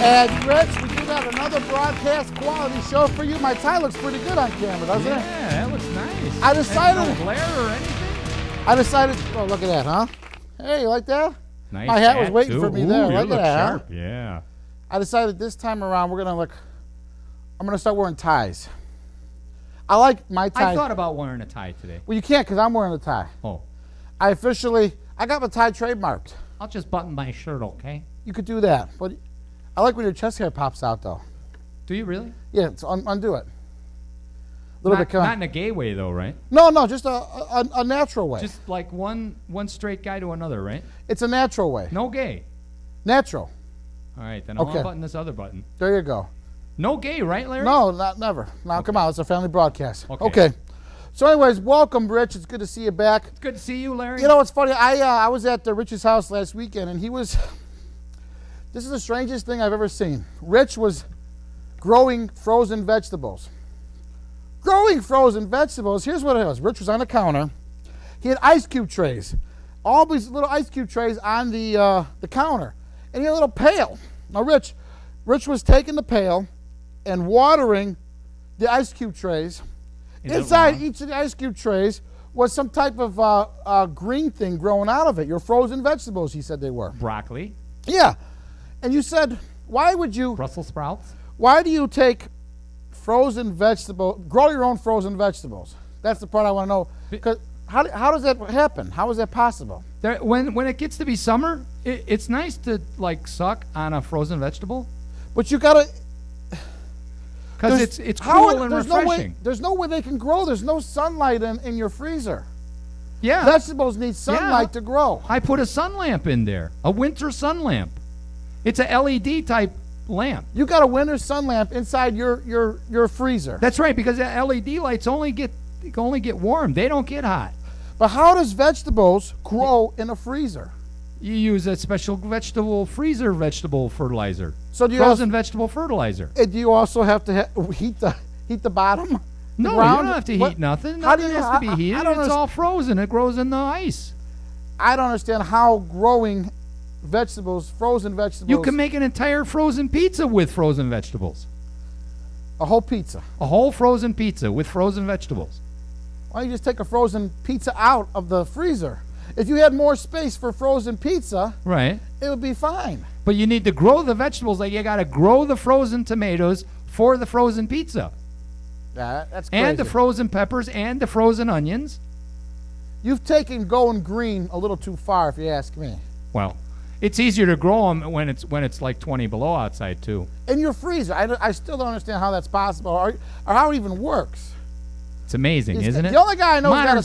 And Rich, we do got another broadcast quality show for you. My tie looks pretty good on camera, doesn't it? Yeah, that looks nice. I decided. No glare or anything? I decided. Oh, look at that, huh? Hey, you like that? Nice. My hat was waiting too. for me there. Ooh, Look at that, sharp. Yeah. I decided this time around we're gonna I'm gonna start wearing ties. I like my tie. I thought about wearing a tie today. Well, you can't because I'm wearing a tie. Oh. I got my tie trademarked. I'll just button my shirt, okay? You could do that, but I like when your chest hair pops out, though. Do you really? Yeah, undo it. Not in a gay way, though, right? No, just a natural way. Just like one straight guy to another, right? It's a natural way. No gay. Natural. All right, then I'll Okay. unbutton this other button. There you go. No gay, right, Larry? No, never. Now, Okay. come on, it's a family broadcast. Okay. So, anyways, welcome, Rich. It's good to see you back. It's good to see you, Larry. You know what's funny? I was at Rich's house last weekend, and he was. This is the strangest thing I've ever seen. Rich was growing frozen vegetables. Growing frozen vegetables. Here's what it was. Rich was on the counter. He had ice cube trays, all these little ice cube trays on the counter, and he had a little pail. Now, Rich was taking the pail and watering the ice cube trays. Inside each of the ice cube trays was some type of green thing growing out of it. Your frozen vegetables, he said they were. Broccoli. Yeah. And you said, why would you... Brussels sprouts. Why do you take frozen vegetable, grow your own frozen vegetables? That's the part I want to know. Because how does that happen? How is that possible? When it gets to be summer, it's nice to, like, suck on a frozen vegetable. But you got to... Because it's cool and refreshing. There's no way they can grow. There's no sunlight in your freezer. Yeah. Vegetables need sunlight to grow. I put a sun lamp in there, a winter sun lamp. It's a LED type lamp. You got a winter sun lamp inside your freezer. That's right, because the LED lights only get warm. They don't get hot. But how does vegetables grow in a freezer? You use a special vegetable fertilizer. So do you frozen vegetable fertilizer? Do you also have to heat the bottom? No, you don't have to heat nothing. Nothing has to be heated. It's all frozen. It grows in the ice. I don't understand how growing vegetables, frozen vegetables. You can make an entire frozen pizza with frozen vegetables. A whole pizza. A whole frozen pizza with frozen vegetables. Why don't you just take a frozen pizza out of the freezer? If you had more space for frozen pizza, right, it would be fine. But you need to grow the vegetables. Like you got to grow the frozen tomatoes for the frozen pizza. Yeah, that's crazy. And the frozen peppers and the frozen onions. You've taken going green a little too far, if you ask me. Well, it's easier to grow them when it's like 20 below outside too. In your freezer, I still don't understand how that's possible, or how it even works. It's amazing, isn't it? The only guy I know who's got a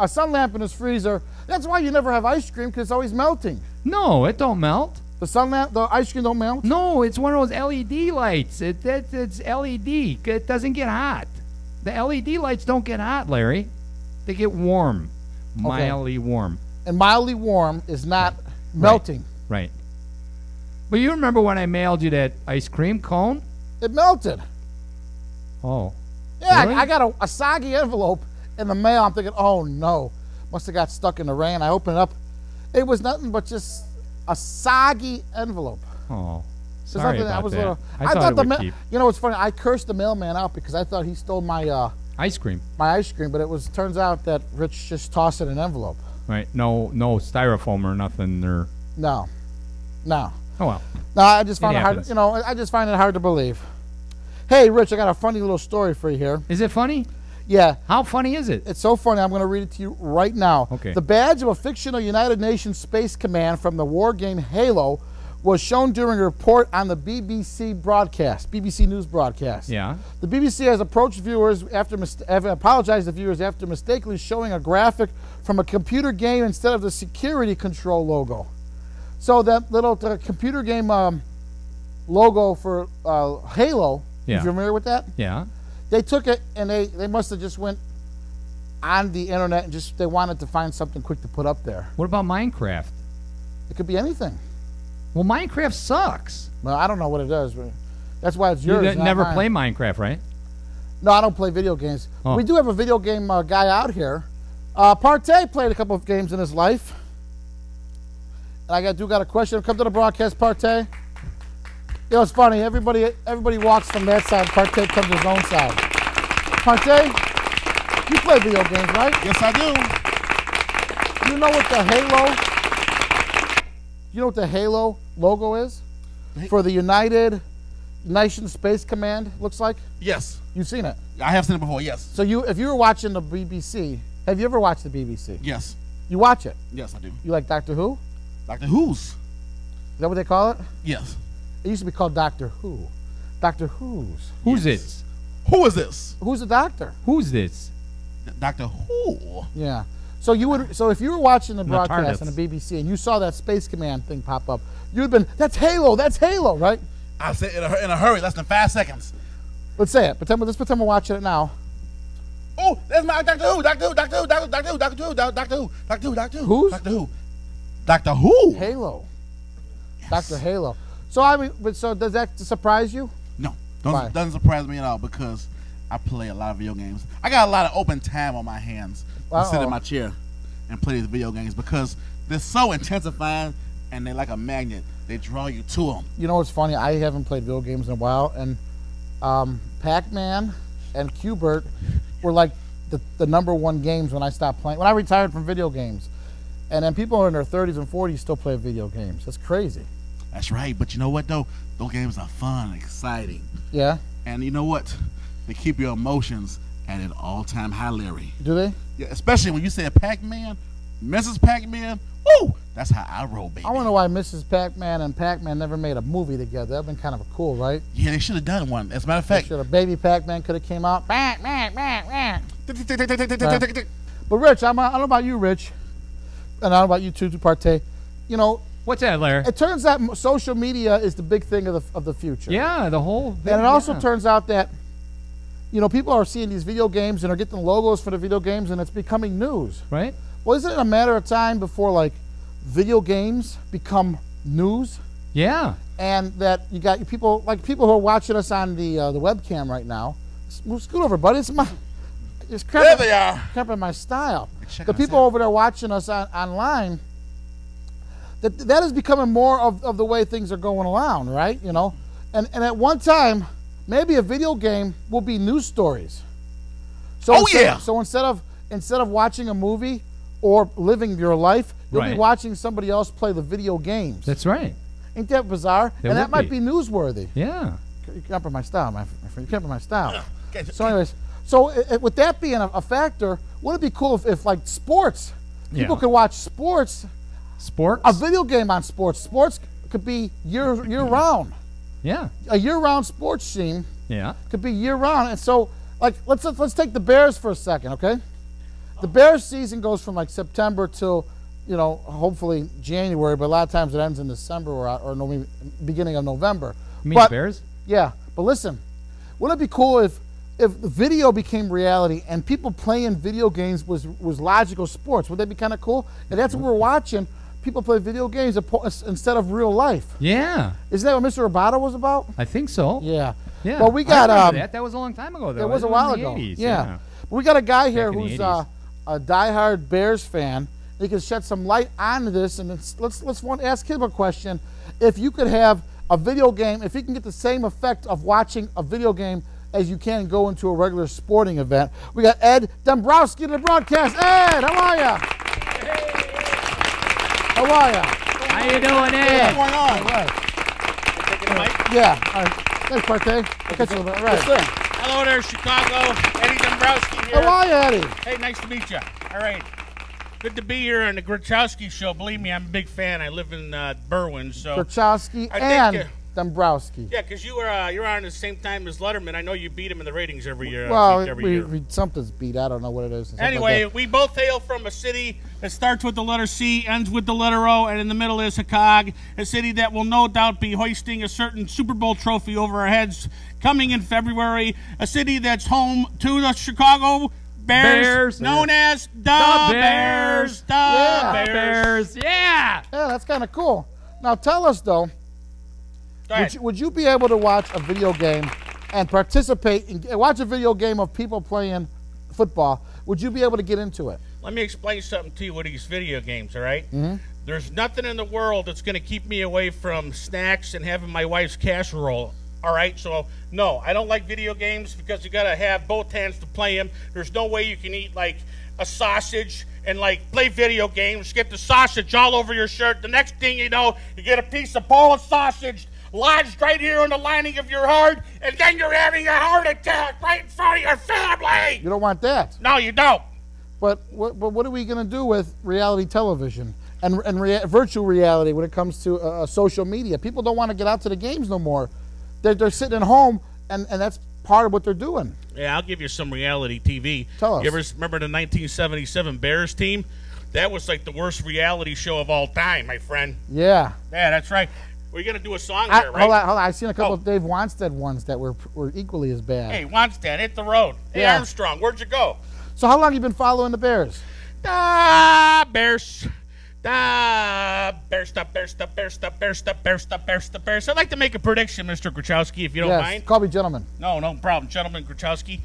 sun lamp in his freezer. That's why you never have ice cream, because it's always melting. No, it don't melt. The ice cream don't melt? No, it's one of those LED lights. It's LED. It doesn't get hot. The LED lights don't get hot, Larry. They get warm, mildly warm. And mildly warm is not melting. Right. But you remember when I mailed you that ice cream cone? It melted. Oh. Yeah, really? I got a soggy envelope in the mail. I'm thinking, oh no, must have got stuck in the rain. I opened it up. It was nothing but just a soggy envelope. Oh, sorry about that. I thought it would keep. You know what's funny? I cursed the mailman out because I thought he stole my ice cream. My ice cream, but turns out that Rich just tossed it in an envelope. Right. No styrofoam or nothing or. No. Oh well. No, I just found it hard. You know, I just find it hard to believe. Hey, Rich, I got a funny little story for you here. Is it funny? Yeah. How funny is it? It's so funny. I'm going to read it to you right now. Okay. The badge of a fictional United Nations Space Command from the war game Halo was shown during a report on the BBC broadcast, BBC News broadcast. Yeah. The BBC has approached viewers have apologized to viewers after mistakenly showing a graphic from a computer game instead of the security control logo. So that little computer game logo for Halo. Yeah. You familiar with that? Yeah. They took it and they must have just went on the internet and they wanted to find something quick to put up there. What about Minecraft? It could be anything. Well, Minecraft sucks. Well, I don't know what it does, but that's why it's yours. You never play Minecraft, right? No, I don't play video games. Oh. We do have a video game guy out here. Partee played a couple of games in his life. And I got a question. Come to the broadcast, Partee. You know, it's funny. Everybody walks from that side. Partee comes to his own side. Partee, you play video games, right? Yes, I do. You know what the Halo? You know what the Halo logo is for the United Nations Space Command? Looks like. Yes. You've seen it. I have seen it before. Yes. So if you were watching the BBC, have you ever watched the BBC? Yes. You watch it. Yes, I do. You like Doctor Who? Doctor Who's? Is that what they call it? Yes. It used to be called Doctor Who. Doctor Who's. Who's Yes. it? Who is this? Who's the doctor? Who's this? Doctor Who? Yeah. So if you were watching the broadcast TARDIS. on the BBC and you saw that Space Command thing pop up, you'd have been, that's Halo, right? I said in a hurry, less than 5 seconds. Let's say it. Let's pretend we're watching it now. Oh, there's my Doctor Who, Doctor Who, Doctor Who, Doctor Who, Doctor Who, Doctor Who, Doctor Who, Doctor Who. Who's? Doctor Who. Doctor Who. Halo. Yes. Dr. Halo. So so does that surprise you? No, Why? doesn't surprise me at all because I play a lot of video games. I got a lot of open time on my hands to sit in my chair and play these video games because they're so intensifying and they're like a magnet. They draw you to them. You know what's funny? I haven't played video games in a while, and Pac-Man and Q*bert were like the #1 games when I stopped playing. When I retired from video games. And then people in their 30s and 40s still play video games. That's crazy. That's right, but you know what though? Those games are fun, exciting. Yeah? And you know what? They keep your emotions at an all-time high, Larry. Do they? Yeah, especially when you say Pac-Man, Mrs. Pac-Man. Woo! That's how I roll, baby. I wonder why Mrs. Pac-Man and Pac-Man never made a movie together. That would have been kind of cool, right? Yeah, they should have done one. As a matter of fact, Baby Pac-Man could have came out. But But Rich, I don't know about you, Rich, and I don't know about you too, Partee. You know, What's that, Larry? it turns out social media is the big thing of the future. Yeah, the whole thing. And it also yeah. turns out that, you know, people are seeing these video games and are getting logos for the video games, and it's becoming news. Right? Well, isn't it a matter of time before, like, video games become news? Yeah. And that you got people who are watching us on the webcam right now. Scoot over, buddy. It's there cramping, they are. cramping my style. Check The us people out. over there watching us online, that is becoming more of the way things are going around, right? You know, and at one time, maybe a video game will be news stories. So So instead of watching a movie or living your life, you'll be Right. watching somebody else play the video games. That's right. Ain't that bizarre? It And that would might be. be newsworthy. Yeah. You're cramping my style, my friend. You're cramping my style. Okay, So anyways, with that being a factor, wouldn't it be cool if like sports, people Yeah. could watch sports, Sports? a video game on sports. Sports could be year round. Yeah. A year-round sports team Yeah. could be year-round. And so, like, let's take the Bears for a second, okay? The Bears season goes from like September till, you know, hopefully January, but a lot of times it ends in December or beginning of November. You mean But- the Bears? Yeah, but listen, wouldn't it be cool if the video became reality and people playing video games was logical sports? Would that be kind of cool? And that's what we're watching. People play video games instead of real life. Yeah. Isn't that what Mr. Roboto was about? I think so. Yeah. Yeah. Well, we got I remember that was a long time ago, though. it was a while in the ago. 80s, Yeah. We got a guy here Back in the who's 80s. a diehard Bears fan. He can shed some light onto this, and let's ask him a question. If you could have a video game, if you can get the same effect of watching a video game as you can go into a regular sporting event, we got Ed Dombrowski to the broadcast. Ed, how are ya? How are ya? How you doing, What's Ed? going on? All right. Taking the mic? Yeah. All right. Thanks, Partee. I'll catch you a little bit. Right. Hello there, Chicago. Eddie Dombrowski How here. are you, Eddie? Hey, nice to meet you. All right. Good to be here on the Grochowski Show. Believe me, I'm a big fan. I live in Berwyn, so. Grochowski I and think, Dombrowski. Yeah, because you're on at the same time as Letterman. I know you beat him in the ratings every year. Well, every year. something's beat. I don't know what it is. Something Anyway, like we both hail from a city that starts with the letter C, ends with the letter O, and in the middle is Chicago, a city that will no doubt be hoisting a certain Super Bowl trophy over our heads coming in February, a city that's home to the Chicago Bears, known as the Bears. The Yeah. Bears. Yeah. yeah, that's kind of cool. Now tell us though, Go ahead. would you be able to watch a video game and participate in watch a video game of people playing football? Would you be able to get into it? Let me explain something to you with these video games, all right? Mm-hmm. There's nothing in the world that's going to keep me away from snacks and having my wife's casserole, all right? So, no, I don't like video games because you got to have both hands to play them. There's no way you can eat, like, a sausage and, like, play video games, get the sausage all over your shirt. The next thing you know, you get a piece of Polish sausage lodged right here in the lining of your heart, and then you're having a heart attack right in front of your family. You don't want that. No, you don't. But what are we going to do with reality television and virtual reality when it comes to social media? People don't want to get out to the games no more. They're sitting at home, and that's part of what they're doing. Yeah, I'll give you some reality TV. Tell us. You ever remember the 1977 Bears team? That was like the worst reality show of all time, my friend. Yeah. Yeah, that's right. We're going to do a song here, right? Hold on. I've seen a couple of Dave Wanstead ones that were equally as bad. Hey, Wanstead, hit the road. Hey, Yeah. Armstrong, where'd you go? So how long have you been following the Bears? Bears. Bears. I'd like to make a prediction, Mr. Grochowski, if you don't mind. Call me gentleman. No problem. Gentleman Grochowski.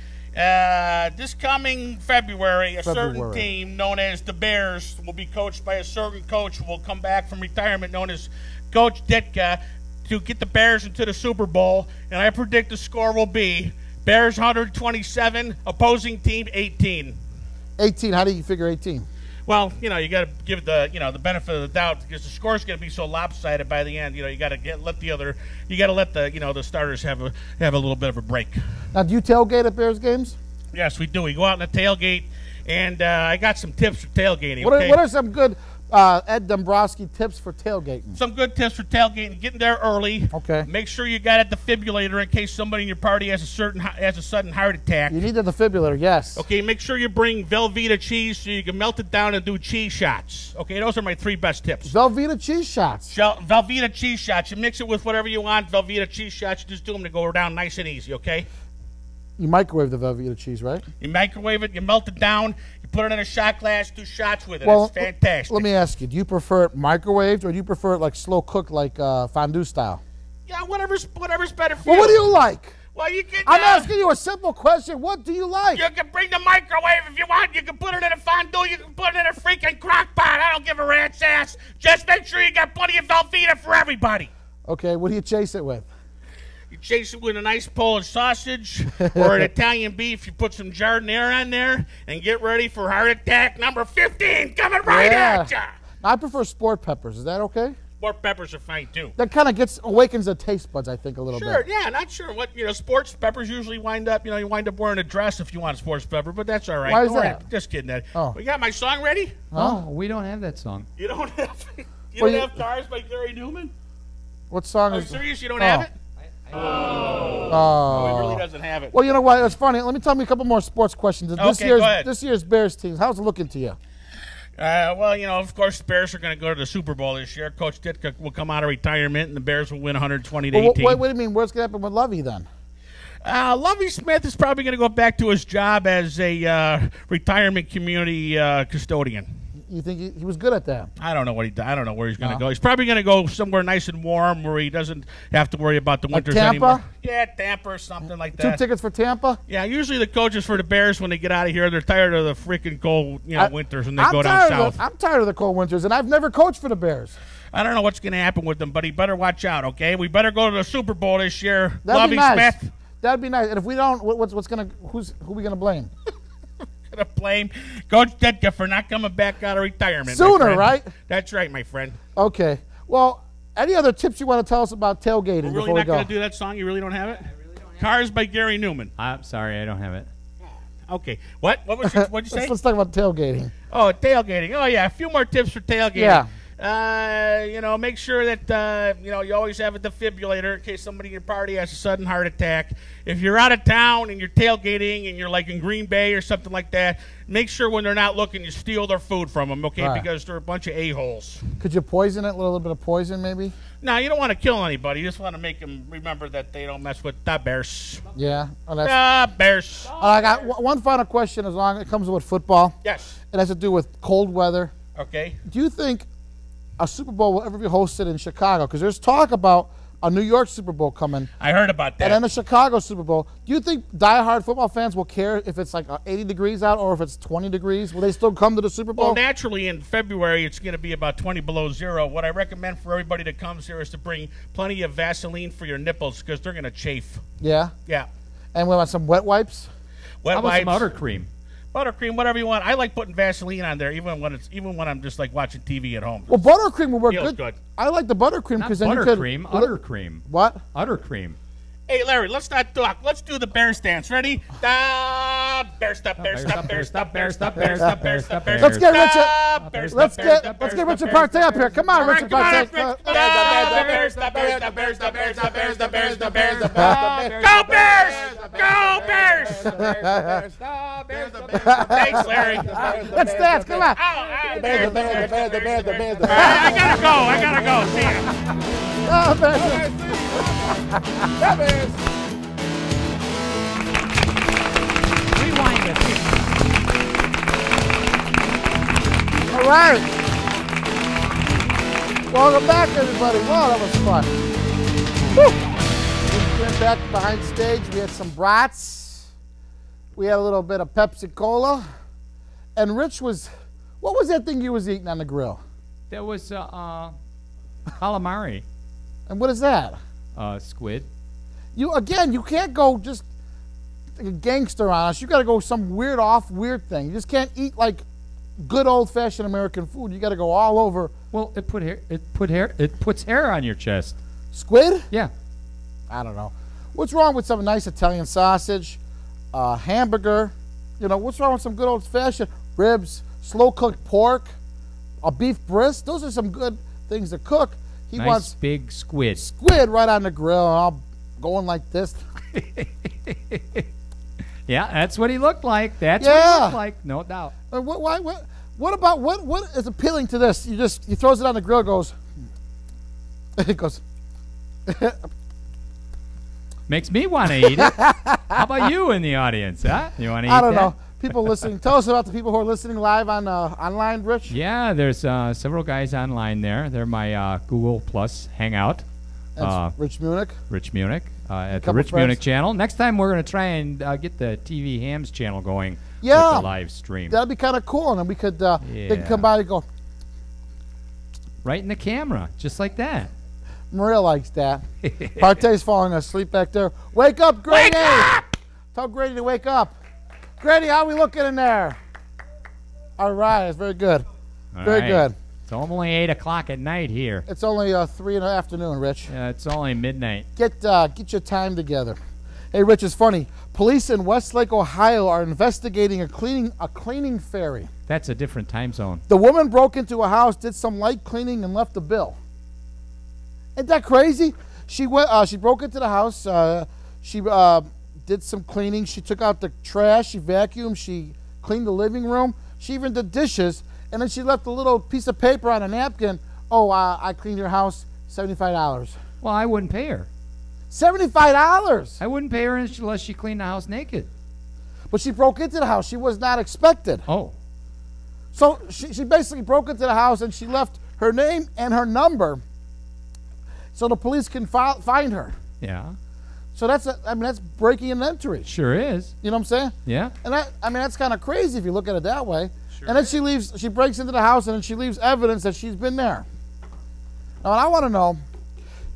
This coming February, a certain team known as the Bears will be coached by a certain coach who will come back from retirement known as Coach Ditka to get the Bears into the Super Bowl, and I predict the score will be Bears 127, opposing team 18. 18. How do you figure 18? Well, you got to give the benefit of the doubt because the score's going to be so lopsided by the end. You got to let the starters have a little bit of a break. Now, do you tailgate at Bears games? Yes, we do. We go out on the tailgate, and I got some tips for tailgating. What are some good Ed Dombrowski tips for tailgating? Some good tips for tailgating: getting there early. Okay. Make sure you got a defibrillator in case somebody in your party has a sudden heart attack. You need a defibrillator, yes. Okay. Make sure you bring Velveeta cheese so you can melt it down and do cheese shots. Okay. Those are my 3 best tips. Velveeta cheese shots. Velveeta cheese shots. You mix it with whatever you want. Velveeta cheese shots. You just do them to go down nice and easy. Okay. You microwave the Velveeta cheese, right? You microwave it. You melt it down. You put it in a shot glass. Do shots with it. Well, it's fantastic. Let me ask you: do you prefer it microwaved or do you prefer it like slow cooked, like fondue style? Yeah, whatever's better for Well, you. what do you like? Well, you can. I'm asking you a simple question. What do you like? You can bring the microwave if you want. You can put it in a fondue. You can put it in a freaking crock pot. I don't give a rat's ass. Just make sure you got plenty of Velveeta for everybody. Okay, what do you chase it with? You chase it with a nice Polish sausage or an Italian beef. You put some giardiniera on there and get ready for heart attack number 15 coming right at ya. I prefer sport peppers. Is that okay? Sport peppers are fine too. That kind of awakens the taste buds, I think, a little Sure, bit. yeah, not sure what, sports peppers usually wind up, you wind up wearing a dress if you want a sports pepper, but that's all right. Why is Don't worry. that? Just kidding, Ed. Oh. We got my song ready? Oh, we don't have that song. You don't have Well, have Cars by Gary Newman? What song Are you is serious? You don't have it? Oh. He really doesn't have it. Well, you know what? It's funny. Let me tell me a couple more sports questions. Okay, go ahead. This year's Bears team, how's it looking to you? Well, of course, the Bears are going to go to the Super Bowl this year. Coach Ditka will come out of retirement, and the Bears will win 120 to 18. What do you mean? What's going to happen with Lovey then? Lovie Smith is probably going to go back to his job as a retirement community custodian. You think he was good at that? I don't know what I don't know where he's going to go. He's probably going to go somewhere nice and warm where he doesn't have to worry about the winters Tampa? anymore. Yeah, Tampa or something like that. 2 tickets for Tampa? Yeah, usually the coaches for the Bears, when they get out of here, they're tired of the freaking cold winters and they go down south. I'm tired of the cold winters, and I've never coached for the Bears. I don't know what's going to happen with them, but he better watch out, okay? We better go to the Super Bowl this year. That'd be Lovie nice. Smith. That'd be nice. And if we don't, who are we going to blame? To blame Coach Ditka for not coming back out of retirement. Sooner, right? That's right, my friend. Okay. Well, any other tips you want to tell us about tailgating We're really before we not go? going to do that song? You really don't have it? I really don't have Cars by Gary Newman. I'm sorry, I don't have it. Okay. What was what'd you say? Let's talk about tailgating. Oh, tailgating. Oh, yeah. A few more tips for tailgating. Yeah. Make sure that, you always have a defibrillator in case somebody in your party has a sudden heart attack. If you're out of town and you're tailgating and you're like in Green Bay or something like that, make sure when they're not looking, you steal their food from them, okay? Right. Because they're a bunch of a-holes. Could you poison it? A little bit of poison, maybe? No, you don't want to kill anybody. You just want to make them remember that they don't mess with the Bears. Yeah. Oh, The Bears. I got one final question as long as it comes with football. Yes. It has to do with cold weather. Okay. Do you think a Super Bowl will ever be hosted in Chicago? Because there's talk about a New York Super Bowl coming, I heard about that. and then a Chicago Super Bowl. Do you think diehard football fans will care if it's like 80 degrees out or if it's 20 degrees? Will they still come to the Super Bowl? Well, naturally, in February, it's going to be about 20 below zero. What I recommend for everybody that comes here is to bring plenty of Vaseline for your nipples because they're going to chafe. Yeah? Yeah. And we want some wet wipes? Wet How about wipes, some buttercream? buttercream, whatever you want. I like putting Vaseline on there, even when I'm just like watching TV at home. Well, buttercream will work Feels good. good. I like the buttercream Not because then you could... buttercream, utter cream. What? Utter cream. Hey, Larry, let's not talk. Let's do the bear stance. Ready? Da, bear stop, bear stop, bear stop, bear stop, bear stop, bear stop, bear stop. Let's get Stop, bear Richard. stop, Let's get Richard Partee up here. Come on, Richard Partee. Bear stop, bear stop, bear stop, bear stop, bear stop, bear stop, bear stop, Go Bears! Go Bears! Thanks, Larry. Let's dance. Come on. I gotta go. See ya. Oh, man. Rewind it. All right. Welcome back, everybody. Wow, that was fun. Woo. We went back behind stage. We had some brats. We had a little bit of Pepsi Cola. And Rich was, what was that thing you was eating on the grill? That was calamari. And what is that? Squid. You can't go just like a gangster on us. You got to go some weird thing. You just can't eat like good old-fashioned American food. You got to go all over. Well, it puts hair on your chest. Squid? Yeah. I don't know. What's wrong with some nice Italian sausage, hamburger? You know, what's wrong with some good old-fashioned ribs, slow-cooked pork, a beef brisket? Those are some good things to cook. He Nice wants big squid. squid right on the grill, and I'm going like this. Yeah, that's what he looked like. That's what he looked like, no doubt. What is appealing to this? He throws it on the grill, goes. It goes. Makes me want to eat it. How about you in the audience, huh? You want to eat I don't that? know. People listening. Tell us about the people who are listening live on online, Rich. Yeah, there's several guys online there. They're my Google Plus Hangout. That's Rich Munnich. Rich Munnich at the Couple Rich friends. Munnich channel. Next time we're going to try and get the TVHAMS channel going Yeah. with the live stream. That'd be kind of cool, and then we could they could come by and go. Right in the camera, just like that. Maria likes that. Partee's falling asleep back there. Wake up, Grady! Wake up! Tell Grady to wake up. Grady, how we looking in there? All right, it's very good. Very good. It's only 8 o'clock at night here. It's only 3 in the afternoon, Rich. Yeah, it's only midnight. Get your time together. Hey, Rich, it's funny. Police in Westlake, Ohio are investigating a cleaning fairy. That's a different time zone. The woman broke into a house, did some light cleaning, and left a bill. Isn't that crazy? She went. She broke into the house. She did some cleaning. She took out the trash. She vacuumed. She cleaned the living room. She even did dishes. And then she left a little piece of paper on a napkin. Oh, I cleaned your house. $75. Well, I wouldn't pay her. $75. I wouldn't pay her unless she cleaned the house naked. But she broke into the house. She was not expected. Oh. So she basically broke into the house and she left her name and her number so the police can find her. Yeah. So that's breaking and entry. Sure is. You know what I'm saying? Yeah. And that's kind of crazy if you look at it that way. Sure. And then she leaves. She breaks into the house and then she leaves evidence that she's been there. Now, I want to know.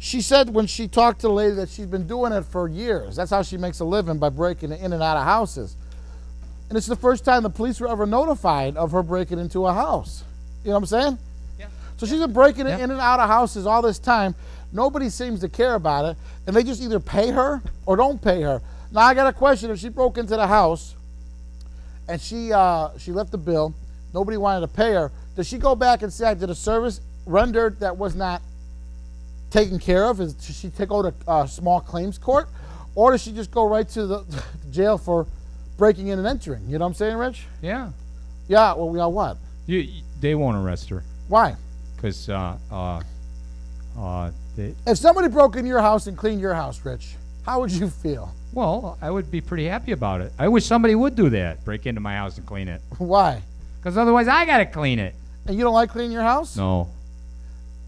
She said when she talked to the lady that she's been doing it for years. That's how she makes a living, by breaking in and out of houses. And it's the first time the police were ever notified of her breaking into a house. You know what I'm saying? Yeah. So she's been breaking in and out of houses all this time. Nobody seems to care about it, and they just either pay her or don't pay her. Now I got a question: if she broke into the house and she left the bill, nobody wanted to pay her, does she go back and say I did a service rendered that was not taken care of? Does she go to small claims court, or does she just go right to the jail for breaking in and entering? You know what I'm saying, Rich? Yeah. Yeah. Well, we are what? They won't arrest her. Why? Because if somebody broke in your house and cleaned your house, Rich, how would you feel? Well, I would be pretty happy about it. I wish somebody would do that, break into my house and clean it. Why? Because otherwise I got to clean it. And you don't like cleaning your house? No.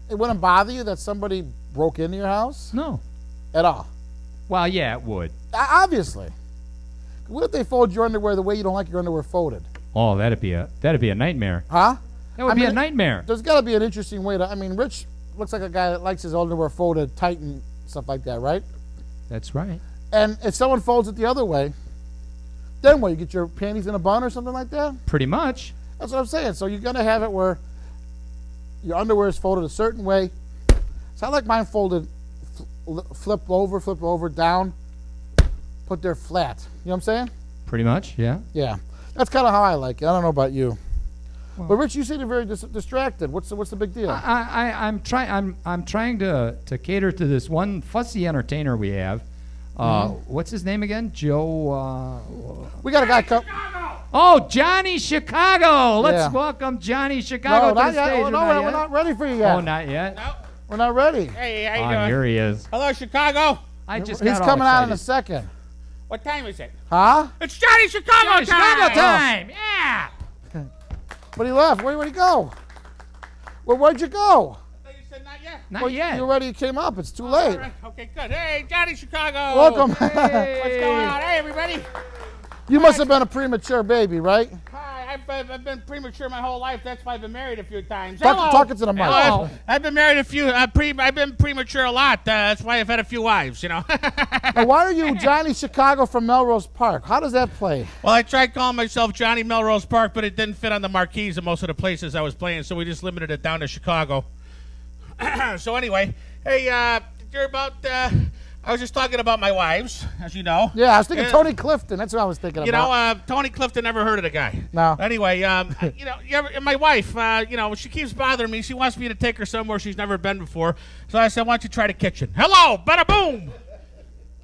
It wouldn't bother you that somebody broke into your house No. at all? Well, yeah, it would. Obviously. What if they fold your underwear the way you don't like your underwear folded? Oh, that'd be a nightmare. Huh? That would be a nightmare. There's got to be an interesting way to. I mean, Rich looks like a guy that likes his underwear folded tight and stuff like that, right? That's right. And if someone folds it the other way, then what? You get your panties in a bun or something like that? Pretty much. That's what I'm saying. So you're going to have it where your underwear is folded a certain way. It's not like mine folded, flip over, down, put there flat. You know what I'm saying? Pretty much, yeah. Yeah. That's kind of how I like it. I don't know about you. Well, but Rich, you seem very distracted. What's the big deal? I'm trying to cater to this one fussy entertainer we have. What's his name again? Joe. We got a guy come. Oh, Johnny Chicago! Let's welcome Johnny Chicago to the stage. Oh, no, we're not ready for you yet. Oh, not yet. No. We're not ready. Hey, how you doing? Here he is. Hello, Chicago. He's coming out in a second. What time is it? Huh? It's Johnny Chicago time. Yeah. But he left. Where'd he go? Well, where'd you go? I thought you said not yet. Not yet. You already came up. It's too late. All right. Okay, good. Hey, Johnny Chicago. Welcome. Hey. What's going on? Hey, everybody. You must have been a premature baby, right? Hi, I've been premature my whole life. That's why I've been married a few times. Talk it to the mic. Hello. I've been married a few. I've been premature a lot. That's why I've had a few wives. You know. Now, why are you Johnny Chicago from Melrose Park? How does that play? Well, I tried calling myself Johnny Melrose Park, but it didn't fit on the marquees of most of the places I was playing, so we just limited it down to Chicago. So anyway, hey, you're about. I was just talking about my wives, as you know. Yeah, I was thinking Tony Clifton. That's what I was thinking You about. know, Tony Clifton, never heard of the guy. No. Anyway, you know, my wife, you know, she keeps bothering me. She wants me to take her somewhere she's never been before. So I said, why don't you try the kitchen? Hello, bada boom.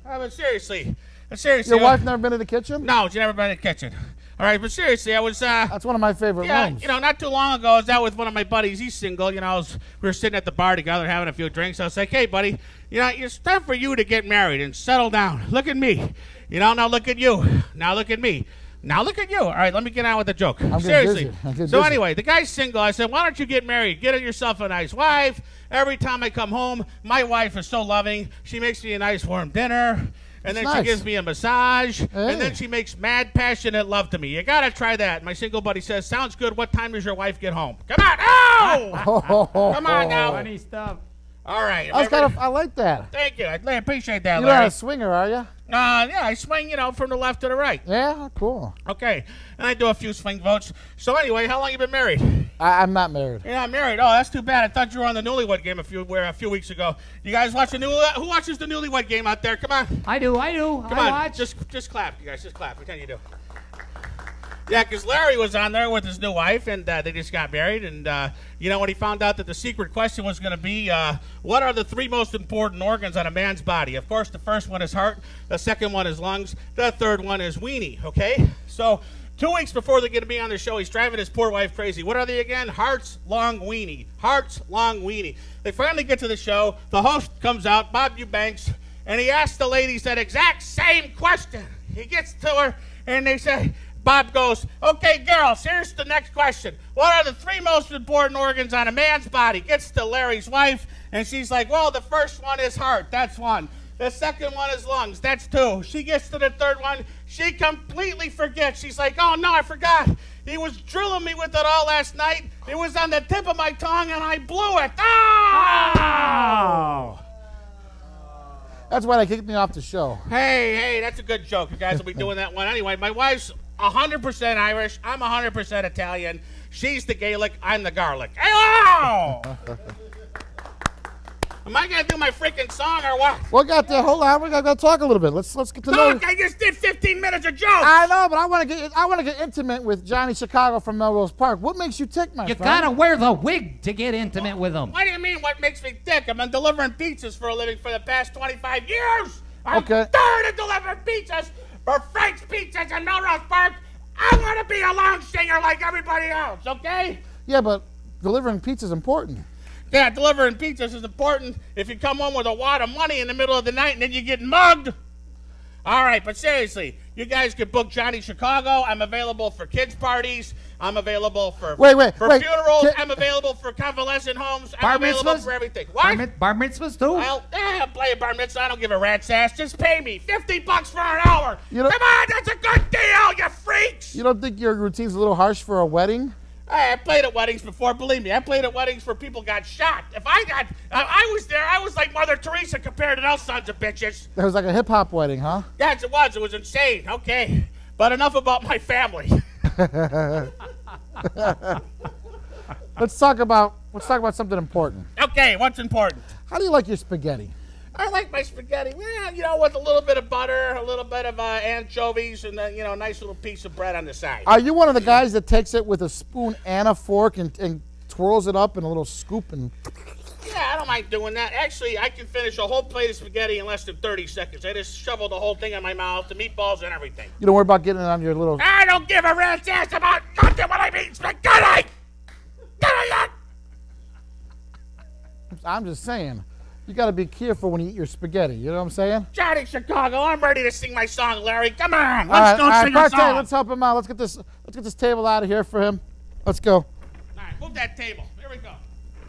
But seriously. Your wife never been in the kitchen? No, she never been in the kitchen. All right, but seriously, I was. That's one of my favorite rooms. You know, not too long ago, I was out with one of my buddies. He's single. You know, we were sitting at the bar together having a few drinks. I was like, hey, buddy, you know, it's time for you to get married and settle down. Look at me. You know, now look at you. Now look at me. Now look at you. All right, let me get on with the joke. Seriously. So anyway, the guy's single. I said, why don't you get married? Get yourself a nice wife. Every time I come home, my wife is so loving. She makes me a nice warm dinner. And then she gives me a massage, and then she makes mad, passionate love to me. You got to try that. My single buddy says, sounds good. What time does your wife get home? Come on. Oh! Come on now. Funny stuff. All right. I like that. Thank you. I appreciate that, You're Larry. not a swinger, are you? Yeah, I swing, you know, from the left to the right. Yeah, cool. Okay. And I do a few swing votes. So anyway, how long you been married? I'm not married. You're not married. Oh, that's too bad. I thought you were on the Newlywed Game a few weeks ago. You guys watch who watches the Newlywed Game out there? Come on. I do. Come on. Watch. Just clap, you guys. Just clap. Pretend you do. Yeah, because Larry was on there with his new wife, and they just got married. And, you know, when he found out that the secret question was going to be, what are the 3 most important organs on a man's body? Of course, the first one is heart. The second one is lungs. The third one is weenie, okay? So 2 weeks before they're going to be on the show, he's driving his poor wife crazy. What are they again? Hearts, lung, weenie. Hearts, lung, weenie. They finally get to the show. The host comes out, Bob Eubanks, and he asks the ladies that exact same question. He gets to her, and they say... Bob goes, okay, girls, here's the next question. What are the 3 most important organs on a man's body? Gets to Larry's wife, and she's like, well, the first one is heart. That's 1. The second one is lungs. That's 2. She gets to the third one. She completely forgets. She's like, oh, no, I forgot. He was drilling me with it all last night. It was on the tip of my tongue, and I blew it. Oh! That's why they kicked me off the show. Hey, that's a good joke. You guys will be doing that one anyway. My wife's 100% Irish. I'm 100% Italian. She's the Gaelic. I'm the garlic. Hello! Am I gonna do my freaking song or what? Well, hold on. We got to talk a little bit. Let's get to know. I just did 15 minutes of jokes. I know, but I want to get intimate with Johnny Chicago from Melrose Park. What makes you tick, my friend? You gotta wear the wig to get intimate with him. What do you mean? What makes me tick? I've been delivering pizzas for a living for the past 25 years. I'm tired of delivering pizzas for Frank's Pizzas in Melrose Park. I want to be a lounge singer like everybody else, okay? Yeah, but delivering pizza is important. Yeah, delivering pizzas is important if you come home with a wad of money in the middle of the night and then you get mugged. All right, but seriously, You guys can book Johnny Chicago. I'm available for kids' parties. I'm available for funerals. I'm available for convalescent homes. I'm available for everything. What? Bar mitzvahs too? Well, I'm playing bar mitzvah. I don't give a rat's ass. Just pay me $50 for an hour. Come on, that's a good deal, you freaks. You don't think your routine's a little harsh for a wedding? Hey, I played at weddings before. Believe me, I played at weddings where people got shot. If I was there. I was like Mother Teresa compared to those sons of bitches. That was like a hip hop wedding, huh? Yes, it was. It was insane. Okay, but enough about my family. Let's talk about something important. Okay, what's important? How do you like your spaghetti? I like my spaghetti, with a little bit of butter, a little bit of anchovies, and a nice little piece of bread on the side. Are you one of the guys that takes it with a spoon and a fork and twirls it up in a little scoop and? Yeah, I don't mind doing that. Actually, I can finish a whole plate of spaghetti in less than 30 seconds. I just shovel the whole thing in my mouth, the meatballs and everything. You don't worry about getting it on your little. I don't give a rat's ass about nothing when I'm eating spaghetti. I'm just saying. You got to be careful when you eat your spaghetti. You know what I'm saying? Johnny Chicago, I'm ready to sing my song, Larry. Come on, let's go sing a song. Let's help him out. Let's get this table out of here for him. Let's go. All right, move that table. Here we go.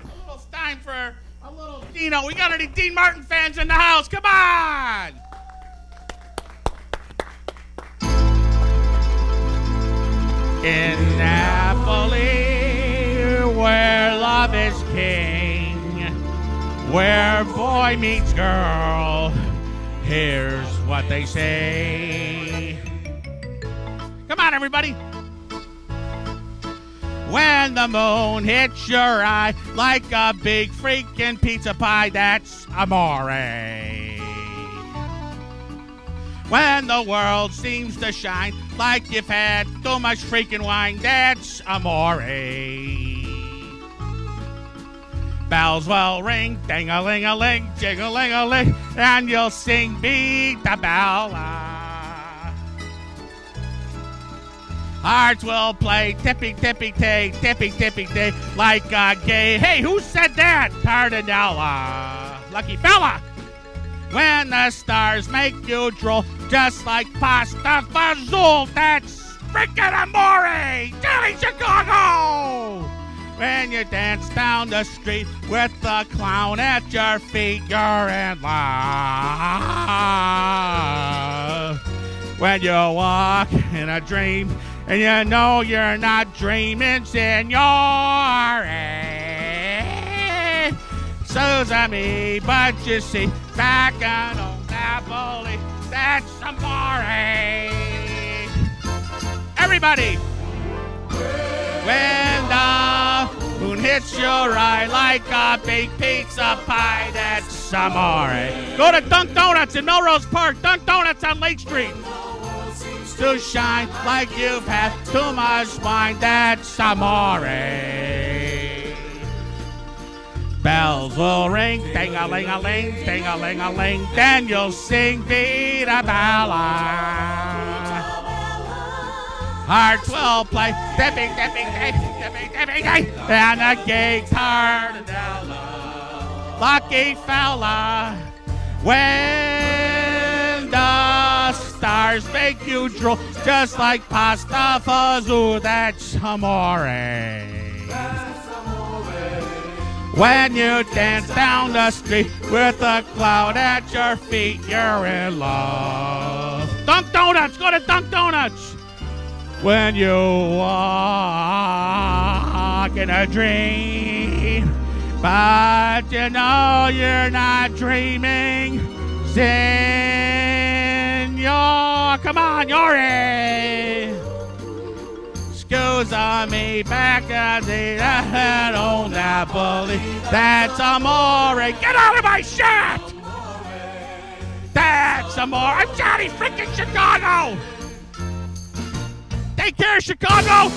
A little time for a little Dino. We got any Dean Martin fans in the house? Come on. In Napoli, where love is king, where boy meets girl, here's what they say. Come on, everybody. When the moon hits your eye like a big freaking pizza pie, that's amore. When the world seems to shine like you've had too much freaking wine, that's amore. Bells will ring, ding-a-ling-a-ling, jing-a-ling-a-ling, and you'll sing Vita Bella. Hearts will play tippy-tippy-tay, tippy-tippy-tay, like a gay. Hey, who said that? Cardinella. Lucky fella. When the stars make you drool, just like pasta fazool, that's freaking amore. Johnny Chicago. When you dance down the street with the clown at your feet, you're in love. When you walk in a dream and you know you're not dreaming, signore. So's me, but you see, back on old Napoli, that's amore. Everybody! When the moon hits your eye like a big pizza pie, that's amore. Go to Dunk Donuts in Melrose Park. Dunk Donuts on Lake Street. To shine like you've had too much wine, that's amore. Bells will ring, ding-a-ling-a-ling, ding-a-ling-a-ling, then you'll sing Vita Bella. Hearts will play, dipping, dipping, dipping, dipping, dipping, and a gay Cardinella. Lucky fella, when the stars make you drool, just like pasta fazool, that's amore. When you dance down the street with a cloud at your feet, you're in love. Dunk Donuts, go to Dunk Donuts. When you walk in a dream, but you know you're not dreaming, Signor, come on, you're in. Scusa me, back at the old Napoli, that's amore. Get out of my shirt! That's amore. I'm Johnny freaking Chicago! Take care, Chicago!